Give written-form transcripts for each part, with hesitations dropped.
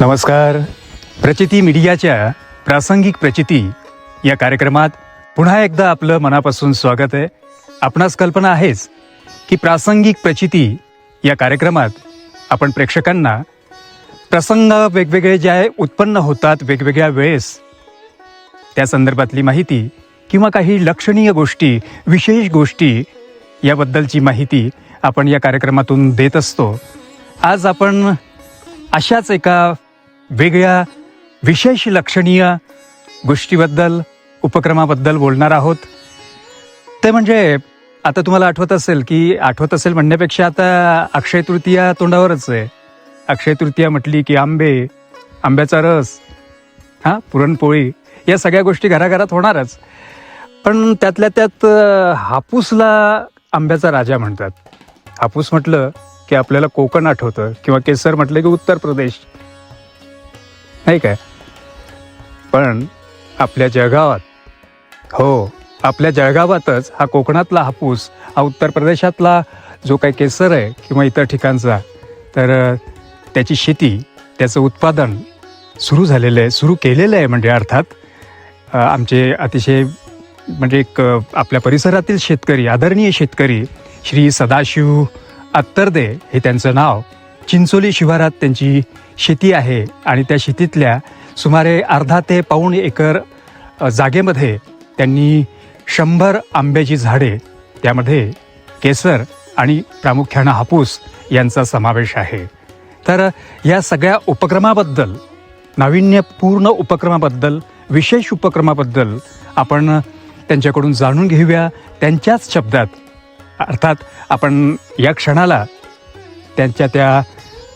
नमस्कार. प्रचिती मीडियाच्या प्रासंगिक प्रचिती या कार्यक्रमात पुन्हा एकदा आपलं मनापासून स्वागत आहे. आपणास कल्पना आहेच की प्रासंगिक प्रचिती या कार्यक्रमात आपण प्रेक्षकांना प्रसंग वेगवेगळे जे उत्पन्न होतात वेगवेगळ्या वेळेस त्या संदर्भातली माहिती किंवा काही लक्षणीय गोष्टी, विशेष गोष्टी याबद्दलची माहिती आपण या कार्यक्रमातून देत असतो. आज आपण अशाच एका वेगळ्या विशेष लक्षणीय गोष्टीबद्दल, उपक्रमाबद्दल बोलणार आहोत. ते म्हणजे आता तुम्हाला आठवत असेल म्हणण्यापेक्षा आता अक्षय तृतीया तोंडावरच आहे. अक्षय तृतीया म्हटली की आंब्याचा रस, पुरणपोळी या सगळ्या गोष्टी घराघरात होणारच. पण त्यातल्या त्यात हापूसला आंब्याचा राजा म्हणतात. हापूस म्हटलं की आपल्याला कोकण आठवतं किंवा केसर म्हटलं की उत्तर प्रदेश, नाही काय? पण आपल्या जळगावातच हा कोकणातला हापूस, हा उत्तर प्रदेशातला जो काही केसर आहे किंवा इतर ठिकाणचा, तर त्याची शेती, त्याचं उत्पादन सुरू केलेलं आहे. म्हणजे अर्थात आमचे अतिशय म्हणजे एक आपल्या परिसरातील शेतकरी, आदरणीय शेतकरी श्री सदाशिव अत्तरदे हे त्यांचं नाव. चिंचोली शिवारात त्यांची शेती आहे आणि त्या शेतीतल्या सुमारे अर्धा ते पाऊण एकर जागेमध्ये त्यांनी 100 आंब्याची झाडे, त्यामध्ये केसर आणि प्रामुख्यानं हापूस यांचा समावेश आहे. तर या सगळ्या उपक्रमाबद्दल, नाविन्यपूर्ण उपक्रमाबद्दल, विशेष उपक्रमाबद्दल आपण त्यांच्याकडून जाणून घेऊया त्यांच्याच शब्दात. अर्थात आपण या क्षणाला त्यांच्या त्या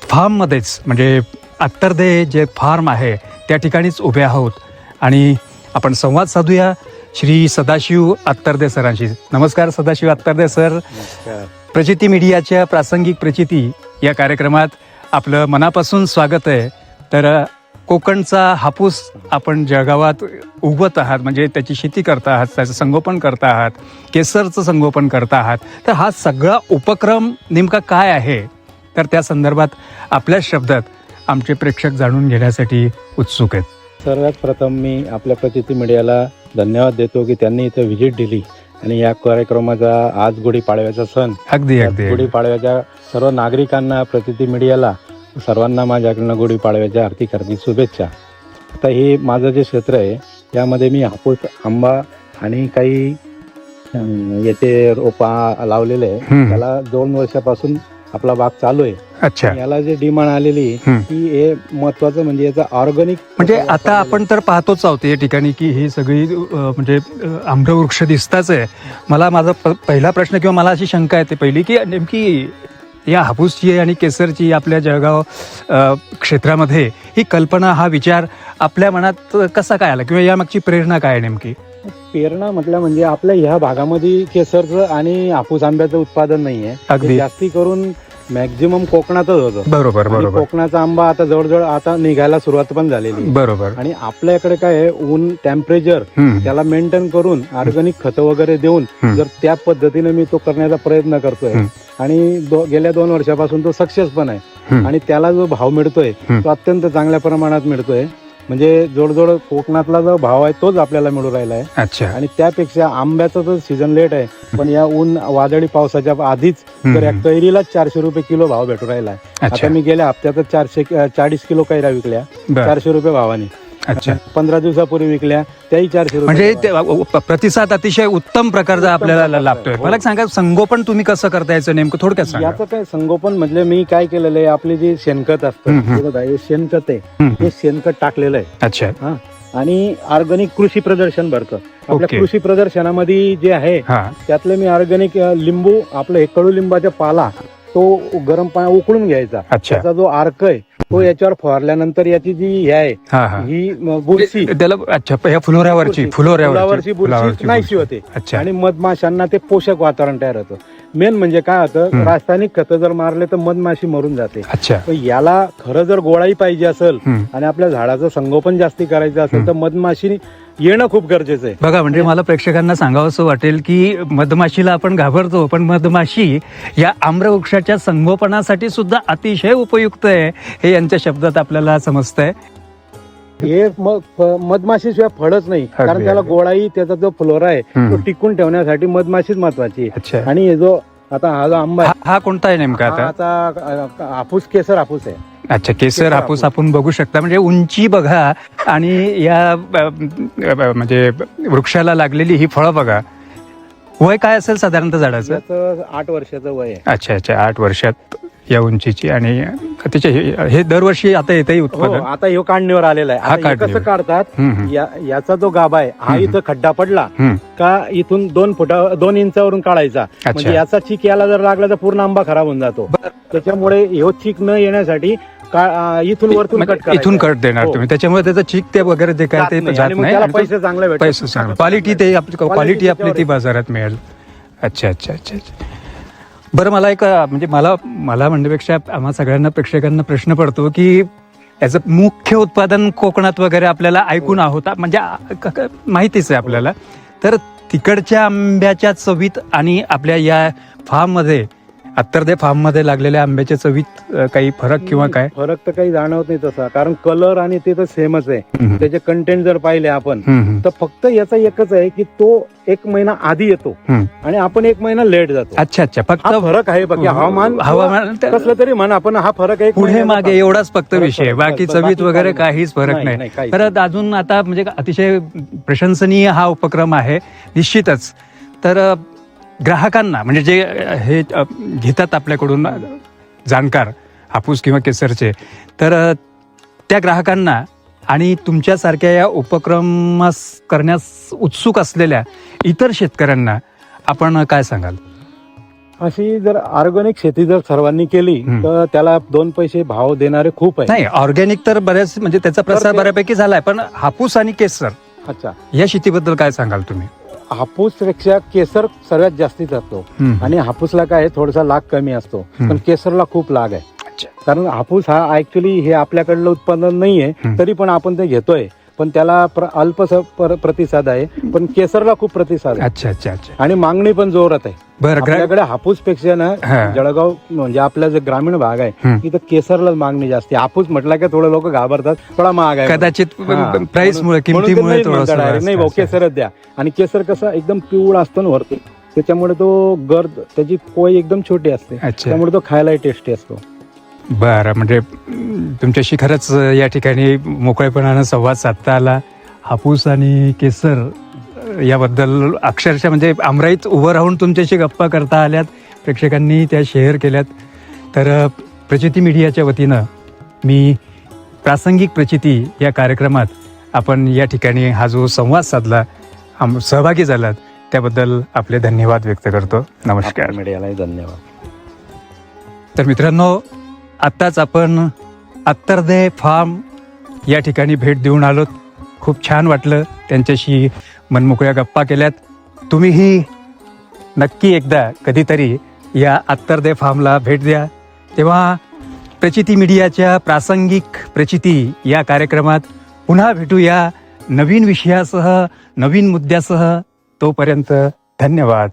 फार्ममध्येच, म्हणजे अत्तरदे जे फार्म आहे त्या ठिकाणीच उभे आहोत आणि आपण संवाद साधूया श्री सदाशिव अत्तरदे सरांशी. नमस्कार सदाशिव अत्तरदे सर. प्रचिती मीडियाच्या प्रासंगिक प्रचिती या कार्यक्रमात आपलं मनापासून स्वागत आहे. तर कोकणचा हापूस आपण जळगावात उगवत आहात, म्हणजे त्याची शेती करता आहात, त्याचं संगोपन करता आहात, केसरचं संगोपन करता आहात. तर हा सगळा उपक्रम नेमका काय आहे, तर त्या संदर्भात आपल्या शब्दात आमचे प्रेक्षक जाणून घेण्यासाठी उत्सुक आहेत. सर्वात प्रथम मी आपल्या प्रचिती मीडियाला धन्यवाद देतो की त्यांनी इथं व्हिजिट दिली आणि या कार्यक्रमाचा आज गुढीपाडव्याचा सण, अगदी गुढीपाडव्याच्या सर्व नागरिकांना, प्रचिती मीडियाला सर्वांना माझ्याकडनं गुढीपाडव्याच्या हार्दिक शुभेच्छा. आता हे माझं जे क्षेत्र आहे यामध्ये मी हापूस, आंबा आणि काही याचे रोपा लावलेले आहे. त्याला 2 वर्षापासून आपला बाग चालू आहे. अच्छा. याला जे डिमांड आलेली की हे महत्वाचं म्हणजे याचा ऑर्गॅनिक, म्हणजे आता आपण तर पाहतोच आहोत या ठिकाणी की ही सगळी म्हणजे आम्रवृक्ष दिसताच आहे. माझा पहिला प्रश्न किंवा मला अशी शंका येते पहिली की नेमकी या हापूसची आणि केसरची आपल्या जळगाव क्षेत्रामध्ये ही कल्पना, हा विचार आपल्या मनात कसा काय आला किंवा यामागची प्रेरणा काय नेमकी? प्रेरणा म्हटलं म्हणजे आपल्या ह्या भागामध्ये केसरचं आणि हापूस आंब्याचं उत्पादन नाहीये. अगदी जास्ती करून मॅक्झिमम कोकणातच होतं. बरोबर. कोकणाचा आंबा आता जवळजवळ आता निघायला सुरुवात पण झालेली. बरोबर. आणि आपल्याकडे काय आहे, ऊन, टेम्परेचर त्याला मेंटेन करून ऑर्गॅनिक खतं वगैरे देऊन जर त्या पद्धतीने मी तो करण्याचा प्रयत्न करतोय आणि गेल्या 2 वर्षापासून तो सक्सेस पण आहे. आणि त्याला जो भाव मिळतोय तो अत्यंत चांगल्या प्रमाणात मिळतोय. म्हणजे जवळजवळ कोकणातला जो भाव आहे तोच आपल्याला मिळू राहिला आहे. अच्छा. आणि त्यापेक्षा आंब्याचा तर सीझन लेट आहे, पण या ऊन वादळी पावसाच्या आधीच तर कैरीला 400 रुपये किलो भाव भेटू राहिला आहे. आता मी गेल्या हप्त्यात 440 किलो कैऱ्या विकल्या 400 रुपये भावाने. अच्छा. 15 दिवसापूर्वी विकल्या त्याही 400 रुपये. म्हणजे प्रतिसाद अतिशय उत्तम प्रकारचा आपल्याला लाभतोय. मला सांगा, संगोपन तुम्ही कसं करता याचं नेमकं थोडक्यात सांगा. याचं काय संगोपन म्हणजे मी काय केलेलं आहे, आपले जे शेणखत असतं, हे शेणखत आहे, हे शेणखत टाकलेलं आहे. अच्छा. आणि ऑर्गॅनिक कृषी प्रदर्शन भरतं. आपल्या कृषी प्रदर्शनामध्ये जे आहे त्यातलं मी ऑर्गॅनिक लिंबू, आपलं हे कडुलिंबाचा पाला, तो गरम पाणी उकळून घ्यायचा. त्याचा जो अर्क आहे तो याच्यावर फवारल्यानंतर याची जी हे आहे ही बुरशी, त्याला अच्छा फुलोऱ्यावरची बुरशी नाहीशी होते आणि मधमाशांना ते पोषक वातावरण तयार होतं. मेन म्हणजे काय होतं, रासायनिक खतं जर मारले तर मधमाशी मरून जाते. याला खरं जर गोळाई पाहिजे असेल आणि आपल्या झाडाचं संगोपन जास्ती करायचं असेल तर मधमाशी येणं खूप गरजेचं आहे. बघा, म्हणजे मला प्रेक्षकांना सांगावंसं वाटेल की मधमाशीला आपण घाबरतो, पण मधमाशी या आम्रवृक्षाच्या संगोपनासाठी सुद्धा अतिशय उपयुक्त आहे, हे यांच्या शब्दात आपल्याला समजतंय. हे मधमाशीशिवाय फळच नाही, कारण त्याला गोळाई, त्याचा जो फ्लोरा आहे तो टिकून ठेवण्यासाठी मधमाशीच महत्वाची आहे. अच्छा. आणि हे जो आता हा जो आंबा आहे, हा कोणता आहे नेमका हा आता? आता हापूस, केसर हापूस आहे. अच्छा, केसर हापूस आपण बघू शकता. म्हणजे उंची बघा आणि या म्हणजे वृक्षाला लागलेली ही फळं बघा. वय काय असेल साधारणतः झाडाचं? त्याचं 8 वर्षाचं वय आहे. अच्छा अच्छा, 8 वर्षात या उंचीची. आणि त्याचे हे दरवर्षी आता येतही हो, उत्पादन. आता ह्यो काढणीवर आलेला आहे. हा आता हे कसं काढणीवर. काढतात, हम्म. याचा जो गाभा आहे हा इथं खड्डा पडला हम्म. का इथून 2 इंचावरून काढायचा. म्हणजे याचा चीक याला जर लागला तर पूर्ण आंबा खराब होऊन जातो. त्याच्यामुळे ह्यो चीक न येण्यासाठी इथून वरतून म्हणजे कट इथून कट देणार तुम्ही, त्याच्यामुळे त्याचं चीक ते वगैरे जे काय ते जात नाही. त्याला आणि पैसे चांगले भेटतात. पैसे चांगले, क्वालिटी ते क्वालिटी आपली ती बाजारात मिळेल. अच्छा अच्छा अच्छा अच्छा. बरं, मला एक म्हणजे मला म्हणण्यापेक्षा आम्हा सगळ्यांना प्रेक्षकांना प्रश्न पडतो की याचं मुख्य उत्पादन कोकणात वगैरे आपल्याला ऐकून आहोत, म्हणजे माहितीच आहे आपल्याला. तर तिकडच्या आंब्याच्या चवीत आणि आपल्या या फार्ममध्ये, अत्तरदे फार्ममध्ये लागलेल्या आंब्याच्या चवीत काही फरक किंवा काय? फरक तर काही जाणवत नाही तसा, कारण कलर आणि ते तर सेमच आहे. त्याचे कंटेंट जर पाहिले आपण तर फक्त याचा एकच आहे की तो 1 महिना आधी येतो आणि आपण 1 महिना लेट जातो. अच्छा अच्छा, फक्त हा फरक आहे. बाकी हवामान कसलं तरी म्हणा, आपण हा फरक आहे पुढे मागे एवढाच फक्त विषय, बाकी चवीत वगैरे काहीच फरक नाही. काही. तर अजून आता म्हणजे अतिशय प्रशंसनीय हा उपक्रम आहे निश्चितच. तर ग्राहकांना म्हणजे जे हे घेतात आपल्याकडून जाणकार हापूस किंवा केसरचे, तर त्या ग्राहकांना आणि तुमच्यासारख्या या उपक्रमास करण्यास उत्सुक असलेल्या इतर शेतकऱ्यांना आपण काय सांगाल? अशी जर ऑर्गॅनिक शेती जर सर्वांनी केली तर त्याला 2 पैसे भाव देणारे खूप आहे. नाही, ऑर्गॅनिक तर बऱ्याच म्हणजे त्याचा प्रसार बऱ्यापैकी झालाय, पण हापूस आणि केसर अच्छा, या शेतीबद्दल काय सांगाल तुम्ही? हापूसपेक्षा केसर सर्वात जास्तीत जातो. आणि हापूसला काय थोडासा लाग कमी असतो, पण केसरला खूप लाग आहे. कारण हापूस हा ऍक्च्युली हे आपल्याकडलं उत्पादन नाहीये, तरी पण आपण ते घेतोय, पण त्याला अल्पस प्रतिसाद आहे, पण केसरला खूप प्रतिसाद आहे. अच्छा अच्छा अच्छा. आणि मागणी पण जोरात आहे. बरं, आपल्याकडे हापूस पेक्षा ना जळगाव म्हणजे आपला जो ग्रामीण भाग आहे तिथं केसरलाच मागणी जास्त आहे. हापूस म्हटलं की थोडं लोक घाबरतात, थोडा महाग आहे कदाचित प्राइस मुळे, किमतीमुळे नाही भाऊ केसरच द्या. आणि केसर कसं एकदम पिवळा असतो ना वरती, त्याच्यामुळे तो गर्द, त्याची पोळी एकदम छोटी असते, त्यामुळे तो खायलाही टेस्टी असतो. बरं, म्हणजे तुमच्याशी खरंच या ठिकाणी मोकळेपणानं संवाद साधता आला. हापूस आणि केसर याबद्दल अक्षरशः म्हणजे आमराईत उभं राहून तुमच्याशी गप्पा करता आल्यात, प्रेक्षकांनी त्या शेअर केल्यात. तर प्रचिती मीडियाच्या वतीनं मी प्रासंगिक प्रचिती या कार्यक्रमात आपण या ठिकाणी हा जो संवाद साधला, सहभागी झालात, त्याबद्दल आपले धन्यवाद व्यक्त करतो. नमस्कार. मीडियालाही धन्यवाद. तर मित्रांनो, आत्ताच आपण अत्तरदे फार्म या ठिकाणी भेट देऊन आलोत. खूप छान वाटलं, त्यांच्याशी मनमोकळ्या गप्पा केल्यात. तुम्हीही नक्की एकदा कधीतरी या अत्तरदे फार्मला भेट द्या. तेव्हा प्रचिती मीडियाच्या प्रासंगिक प्रचिती या कार्यक्रमात पुन्हा भेटूया नवीन विषयासह, नवीन मुद्द्यासह. तोपर्यंत धन्यवाद.